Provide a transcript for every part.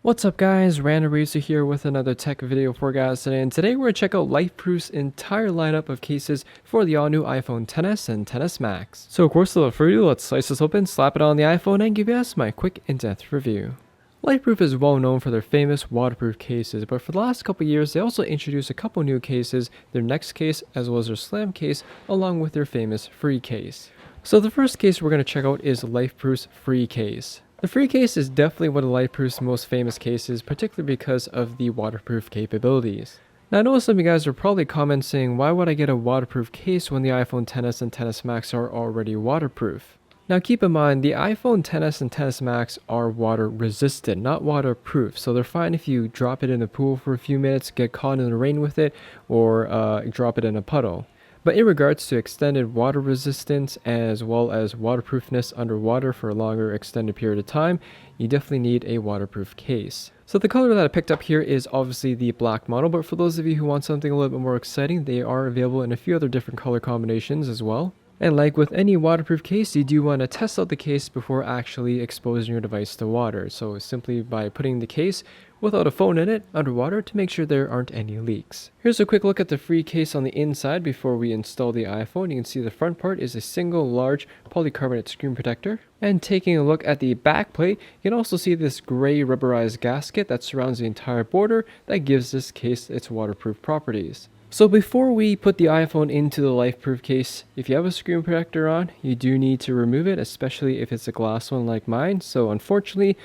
What's up guys, Random Racer here with another tech video for you guys today, and today we're going to check out LifePROOF's entire lineup of cases for the all new iPhone XS and XS Max. So of course, without further ado, let's slice this open, slap it on the iPhone, and give you guys my quick in-depth review. LifePROOF is well known for their famous waterproof cases, but for the last couple years they also introduced a couple new cases, their Next case as well as their Slam case, along with their famous Free case. So the first case we're going to check out is LifePROOF's Free case. The Free case is definitely one of LifePROOF's most famous cases, particularly because of the waterproof capabilities. Now I know some of you guys are probably commenting, why would I get a waterproof case when the iPhone XS and XS Max are already waterproof? Now keep in mind, the iPhone XS and XS Max are water resistant, not waterproof, so they're fine if you drop it in the pool for a few minutes, get caught in the rain with it, or drop it in a puddle. But in regards to extended water resistance as well as waterproofness underwater for a longer extended period of time, you definitely need a waterproof case. So the color that I picked up here is obviously the black model, but for those of you who want something a little bit more exciting, they are available in a few other different color combinations as well. And like with any waterproof case, you do want to test out the case before actually exposing your device to water. So simply by putting the case without a phone in it underwater to make sure there aren't any leaks. Here's a quick look at the Free case on the inside before we install the iPhone. You can see the front part is a single large polycarbonate screen protector. And taking a look at the back plate, you can also see this gray rubberized gasket that surrounds the entire border that gives this case its waterproof properties. So before we put the iPhone into the LifePROOF case, if you have a screen protector on, you do need to remove it, especially if it's a glass one like mine. So unfortunately,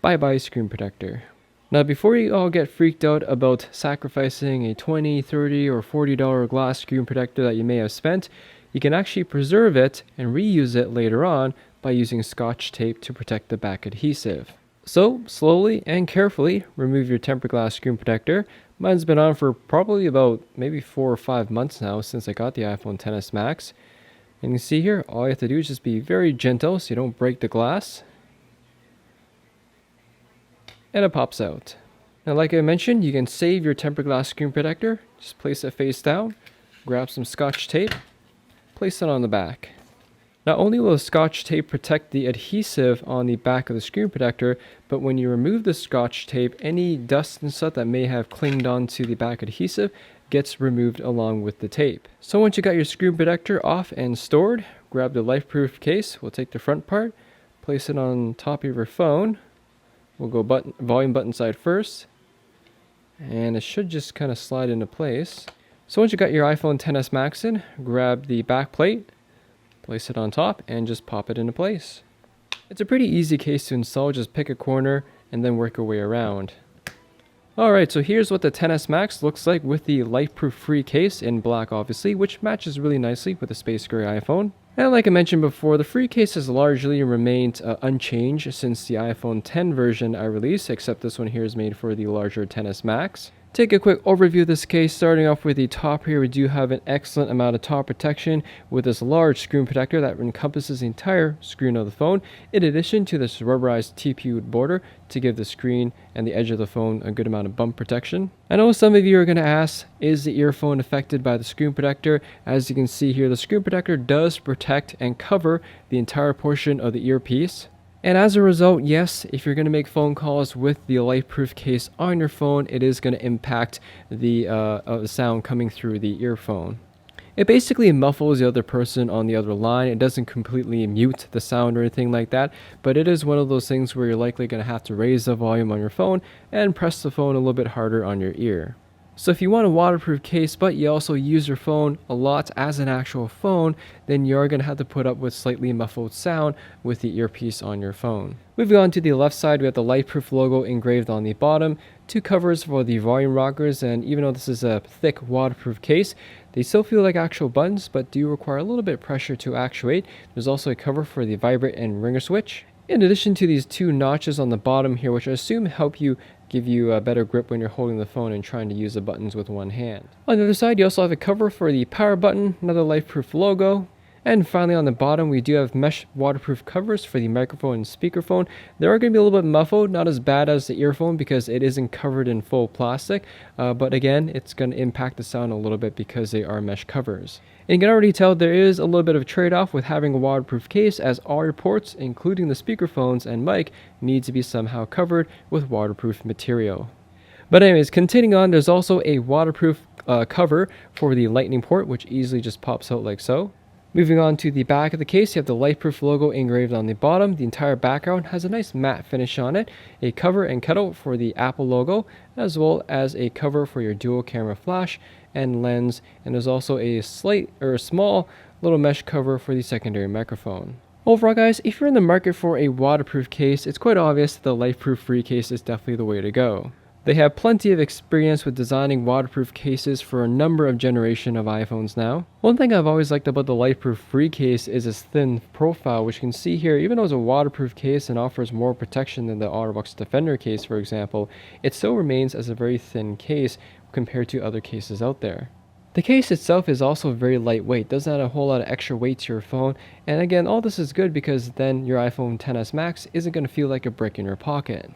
bye-bye screen protector. Now before you all get freaked out about sacrificing a $20, $30, or $40 glass screen protector that you may have spent, you can actually preserve it and reuse it later on by using Scotch tape to protect the back adhesive. So slowly and carefully remove your tempered glass screen protector. Mine's been on for probably about maybe 4 or 5 months now since I got the iPhone XS Max. And you can see here, all you have to do is just be very gentle so you don't break the glass. And it pops out. Now like I mentioned, you can save your tempered glass screen protector. Just place it face down, grab some Scotch tape, place it on the back. Not only will the Scotch tape protect the adhesive on the back of the screen protector, but when you remove the Scotch tape, any dust and stuff that may have clinged onto the back adhesive gets removed along with the tape. So once you got your screen protector off and stored, grab the LifePROOF case. We'll take the front part, place it on top of your phone. We'll go volume button side first, and it should just kind of slide into place. So once you got your iPhone XS Max in, grab the back plate, place it on top, and just pop it into place. It's a pretty easy case to install, just pick a corner and then work your way around. Alright, so here's what the XS Max looks like with the LifePROOF Free case in black obviously, which matches really nicely with the space gray iPhone. And like I mentioned before, the Free case has largely remained unchanged since the iPhone X version I released, except this one here is made for the larger XS Max. Take a quick overview of this case. Starting off with the top here, we do have an excellent amount of top protection with this large screen protector that encompasses the entire screen of the phone, in addition to this rubberized TPU border to give the screen and the edge of the phone a good amount of bump protection. I know some of you are going to ask, is the earphone affected by the screen protector? As you can see here, the screen protector does protect and cover the entire portion of the earpiece. And as a result, yes, if you're going to make phone calls with the LifePROOF case on your phone, it is going to impact the sound coming through the earphone. It basically muffles the other person on the other line. It doesn't completely mute the sound or anything like that, but it is one of those things where you're likely going to have to raise the volume on your phone and press the phone a little bit harder on your ear. So if you want a waterproof case, but you also use your phone a lot as an actual phone, then you're going to have to put up with slightly muffled sound with the earpiece on your phone. Moving on to the left side, we have the LifePROOF logo engraved on the bottom, 2 covers for the volume rockers, and even though this is a thick waterproof case, they still feel like actual buttons, but do require a little bit of pressure to actuate. There's also a cover for the vibrate and ringer switch. In addition to these 2 notches on the bottom here, which I assume help you give you a better grip when you're holding the phone and trying to use the buttons with one hand. On the other side, you also have a cover for the power button, another LifePROOF logo, And finally, on the bottom, we do have mesh waterproof covers for the microphone and speakerphone. They are going to be a little bit muffled, not as bad as the earphone because it isn't covered in full plastic. But again, it's going to impact the sound a little bit because they are mesh covers. And you can already tell there is a little bit of trade-off with having a waterproof case, as all your ports, including the speakerphones and mic, need to be somehow covered with waterproof material. But anyways, continuing on, there's also a waterproof cover for the lightning port, which easily just pops out like so. Moving on to the back of the case, you have the LifePROOF logo engraved on the bottom. The entire background has a nice matte finish on it, a cover and cutout for the Apple logo, as well as a cover for your dual camera flash and lens, and there's also a small little mesh cover for the secondary microphone. Overall guys, if you're in the market for a waterproof case, it's quite obvious that the LifePROOF free case is definitely the way to go. They have plenty of experience with designing waterproof cases for a number of generations of iPhones now. One thing I've always liked about the LifePROOF free case is its thin profile, which you can see here. Even though it's a waterproof case and offers more protection than the OtterBox Defender case, for example, it still remains as a very thin case compared to other cases out there. The case itself is also very lightweight, doesn't add a whole lot of extra weight to your phone, and again, all this is good because then your iPhone XS Max isn't going to feel like a brick in your pocket.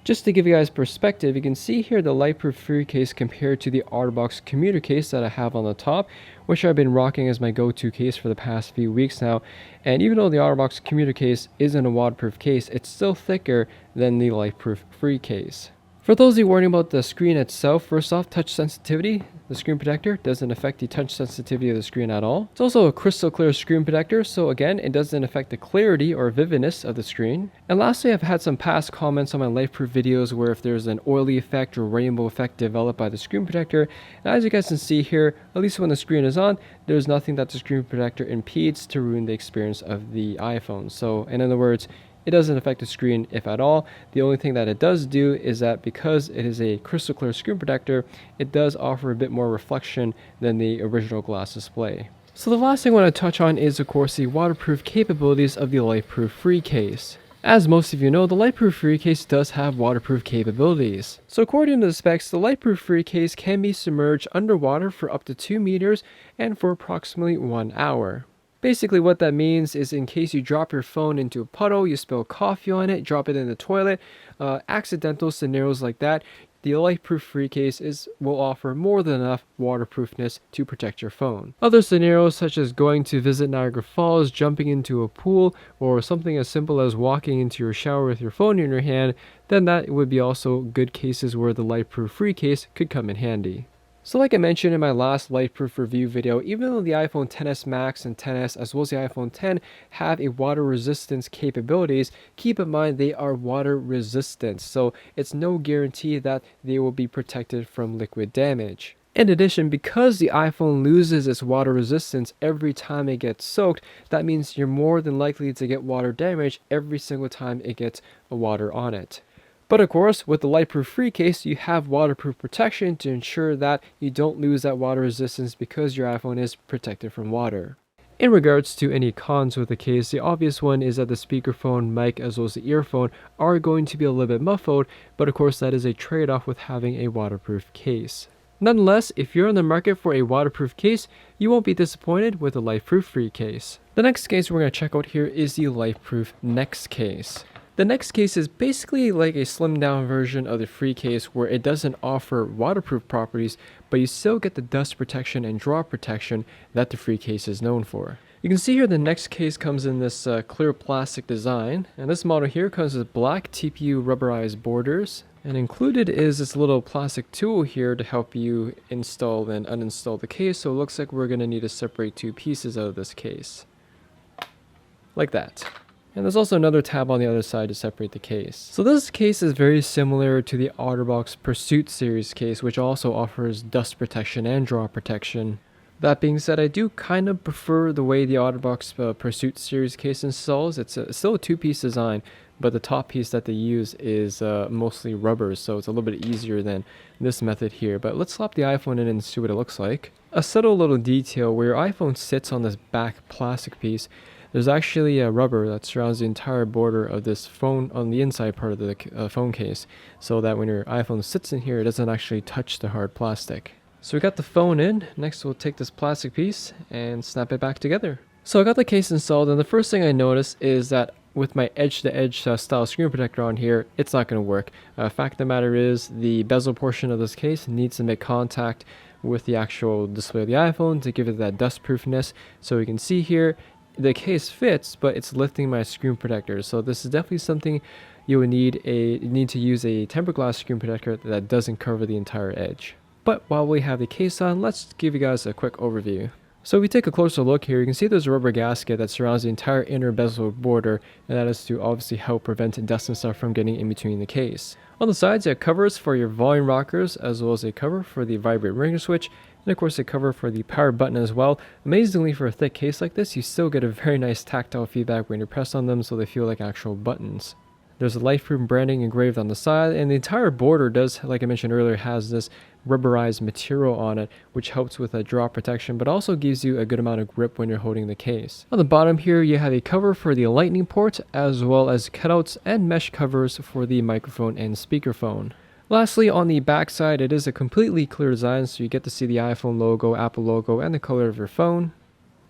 Just to give you guys perspective, you can see here the LifePROOF free case compared to the OtterBox commuter case that I have on the top, which I've been rocking as my go-to case for the past few weeks now. And even though the OtterBox commuter case isn't a waterproof case, it's still thicker than the LifePROOF free case. For those of you worrying about the screen itself, first off, touch sensitivity. The screen protector doesn't affect the touch sensitivity of the screen at all. It's also a crystal clear screen protector, so again, it doesn't affect the clarity or vividness of the screen. And lastly, I've had some past comments on my LifePROOF videos where if there's an oily effect or rainbow effect developed by the screen protector, and as you guys can see here, at least when the screen is on, there's nothing that the screen protector impedes to ruin the experience of the iPhone. So in other words, it doesn't affect the screen if at all. The only thing that it does do is that because it is a crystal clear screen protector, it does offer a bit more reflection than the original glass display. So the last thing I want to touch on is of course the waterproof capabilities of the LifePROOF free case. As most of you know, the LifePROOF free case does have waterproof capabilities. So according to the specs, the LifePROOF free case can be submerged underwater for up to 2 meters and for approximately 1 hour. Basically what that means is in case you drop your phone into a puddle, you spill coffee on it, drop it in the toilet, accidental scenarios like that, the LifePROOF free case will offer more than enough waterproofness to protect your phone. Other scenarios such as going to visit Niagara Falls, jumping into a pool, or something as simple as walking into your shower with your phone in your hand, then that would be also good cases where the LifePROOF free case could come in handy. So like I mentioned in my last LifePROOF review video, even though the iPhone XS Max and XS as well as the iPhone X have a water resistance capabilities, keep in mind they are water resistant, so it's no guarantee that they will be protected from liquid damage. In addition, because the iPhone loses its water resistance every time it gets soaked, that means you're more than likely to get water damage every single time it gets water on it. But of course, with the LifePROOF free case, you have waterproof protection to ensure that you don't lose that water resistance because your iPhone is protected from water. In regards to any cons with the case, the obvious one is that the speakerphone, mic, as well as the earphone are going to be a little bit muffled, but of course that is a trade-off with having a waterproof case. Nonetheless, if you're in the market for a waterproof case, you won't be disappointed with the LifePROOF free case. The next case we're going to check out here is the LifePROOF Next case. The next case is basically like a slimmed down version of the free case where it doesn't offer waterproof properties, but you still get the dust protection and drop protection that the free case is known for. You can see here the next case comes in this clear plastic design, and this model here comes with black TPU rubberized borders, and included is this little plastic tool here to help you install and uninstall the case, so it looks like we're going to need to separate 2 pieces out of this case. Like that. And there's also another tab on the other side to separate the case. So this case is very similar to the OtterBox Pursuit series case, which also offers dust protection and drop protection. That being said, I do kind of prefer the way the OtterBox Pursuit series case installs. It's still a 2-piece design, but the top piece that they use is mostly rubber, so it's a little bit easier than this method here. But let's slap the iPhone in and see what it looks like. A subtle little detail where your iPhone sits on this back plastic piece, there's actually a rubber that surrounds the entire border of this phone on the inside part of the phone case, so that when your iPhone sits in here, it doesn't actually touch the hard plastic. So we got the phone in. Next we'll take this plastic piece and snap it back together. So I got the case installed, and the first thing I noticed is that with my edge-to-edge style screen protector on here, it's not going to work. Fact of the matter is, the bezel portion of this case needs to make contact with the actual display of the iPhone to give it that dust proofness. So you can see here, the case fits, but it's lifting my screen protector. So this is definitely something you would need to use a tempered glass screen protector that doesn't cover the entire edge. But while we have the case on, let's give you guys a quick overview. So if we take a closer look here, you can see there's a rubber gasket that surrounds the entire inner bezel border, and that is to obviously help prevent dust and stuff from getting in between the case. On the sides, you have covers for your volume rockers, as well as a cover for the vibrate ringer switch, and of course a cover for the power button as well. Amazingly, for a thick case like this, you still get a very nice tactile feedback when you press on them, so they feel like actual buttons. There's a LifePROOF branding engraved on the side, and the entire border does, like I mentioned earlier, has this rubberized material on it, which helps with a drop protection, but also gives you a good amount of grip when you're holding the case. On the bottom here, you have a cover for the lightning port, as well as cutouts and mesh covers for the microphone and speakerphone. Lastly, on the back side, it is a completely clear design, so you get to see the iPhone logo, Apple logo, and the color of your phone.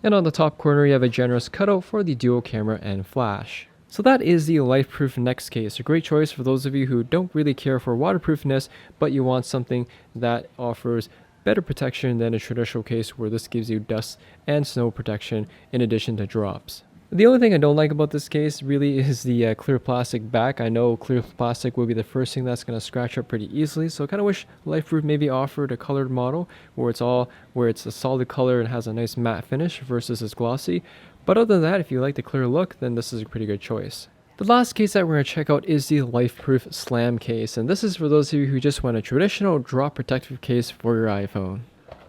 And on the top corner, you have a generous cutout for the dual camera and flash. So that is the LifePROOF Next case, a great choice for those of you who don't really care for waterproofness, but you want something that offers better protection than a traditional case where this gives you dust and snow protection in addition to drops. The only thing I don't like about this case really is the clear plastic back. I know clear plastic will be the first thing that's going to scratch up pretty easily, so I kind of wish LifePROOF maybe offered a colored model where it's a solid color and has a nice matte finish versus it's glossy. But other than that, if you like the clear look, then this is a pretty good choice. The last case that we're going to check out is the LifePROOF Slam case, and this is for those of you who just want a traditional drop protective case for your iPhone.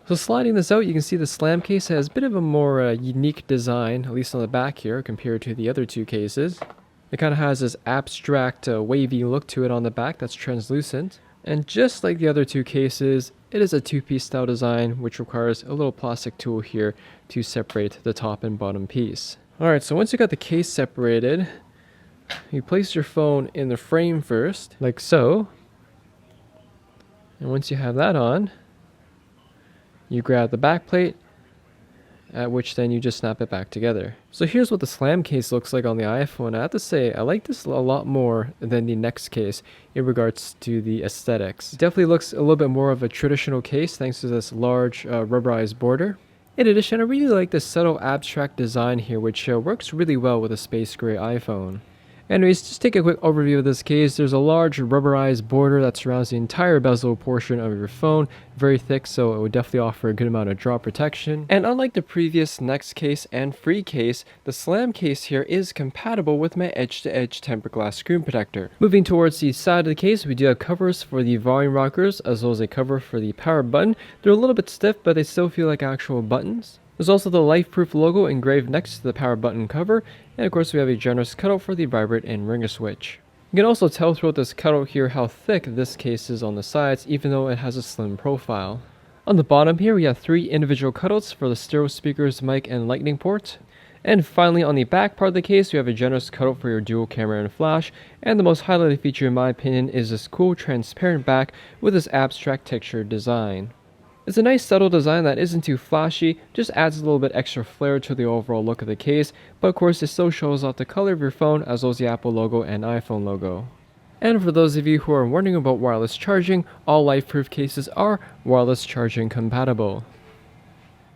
So sliding this out, you can see the Slam case has a bit of a more unique design, at least on the back here, compared to the other two cases. It kind of has this abstract, wavy look to it on the back that's translucent. And just like the other two cases, it is a two-piece style design, which requires a little plastic tool here to separate the top and bottom piece. Alright, so once you got the case separated, you place your phone in the frame first, like so. And once you have that on, you grab the back plate, at which then you just snap it back together. So here's what the Slam case looks like on the iPhone. I have to say, I like this a lot more than the Next case in regards to the aesthetics. It definitely looks a little bit more of a traditional case thanks to this large rubberized border. In addition, I really like the subtle abstract design here, which works really well with a space gray iPhone. Anyways, just take a quick overview of this case. There's a large rubberized border that surrounds the entire bezel portion of your phone, very thick, so it would definitely offer a good amount of drop protection. And unlike the previous Next case and Free case, the Slam case here is compatible with my edge-to-edge tempered glass screen protector. Moving towards the side of the case, we do have covers for the volume rockers, as well as a cover for the power button. They're a little bit stiff, but they still feel like actual buttons. There's also the LifePROOF logo engraved next to the power button cover, and of course we have a generous cutout for the vibrate and ringer switch. You can also tell throughout this cutout here how thick this case is on the sides, even though it has a slim profile. On the bottom here we have 3 individual cutouts for the stereo speakers, mic, and lightning port. And finally, on the back part of the case, we have a generous cutout for your dual camera and flash, and the most highlighted feature in my opinion is this cool transparent back with this abstract textured design. It's a nice subtle design that isn't too flashy, just adds a little bit extra flair to the overall look of the case, but of course it still shows off the color of your phone as well as the Apple logo and iPhone logo. And for those of you who are wondering about wireless charging, all LifePROOF cases are wireless charging compatible.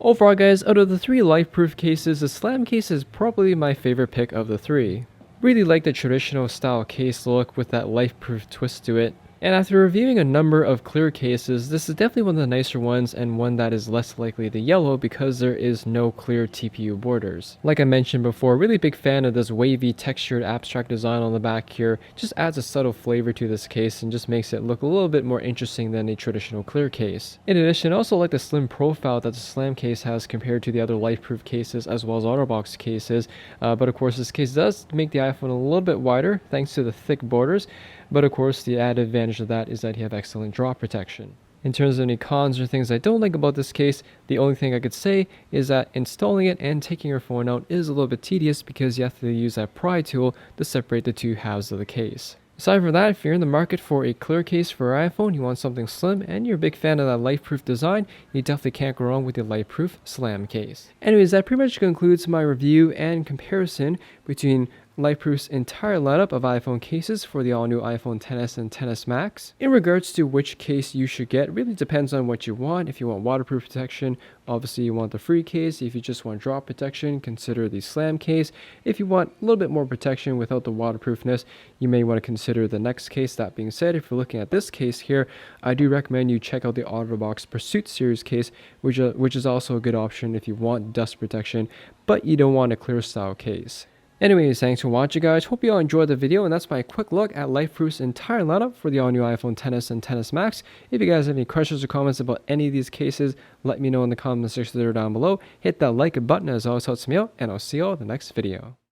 Overall guys, out of the 3 LifePROOF cases, the Slam case is probably my favorite pick of the 3. Really like the traditional style case look with that LifePROOF twist to it. And after reviewing a number of clear cases, this is definitely one of the nicer ones and one that is less likely to yellow because there is no clear TPU borders. Like I mentioned before, really big fan of this wavy textured abstract design on the back here. Just adds a subtle flavor to this case and just makes it look a little bit more interesting than a traditional clear case. In addition, I also like the slim profile that the Slam case has compared to the other LifePROOF cases as well as OtterBox cases. But of course this case does make the iPhone a little bit wider thanks to the thick borders. But of course the added advantage of that is that you have excellent drop protection. In terms of any cons or things I don't like about this case, the only thing I could say is that installing it and taking your phone out is a little bit tedious because you have to use that pry tool to separate the two halves of the case. Aside from that, if you're in the market for a clear case for your iPhone, you want something slim, and you're a big fan of that LifePROOF design, you definitely can't go wrong with the LifePROOF Slam case. Anyways, that pretty much concludes my review and comparison between LifePROOF's entire lineup of iPhone cases for the all-new iPhone XS and XS Max. In regards to which case you should get, really depends on what you want. If you want waterproof protection, obviously you want the free case. If you just want drop protection, consider the Slam case. If you want a little bit more protection without the waterproofness, you may want to consider the next case. That being said, if you're looking at this case here, I do recommend you check out the OtterBox Pursuit series case, which is also a good option if you want dust protection, but you don't want a clear style case. Anyways, thanks for watching, guys. Hope you all enjoyed the video, and that's my quick look at LifePROOF's entire lineup for the all-new iPhone XS and XS Max. If you guys have any questions or comments about any of these cases, let me know in the comment section there down below. Hit that like button, as always helps me out, and I'll see you all in the next video.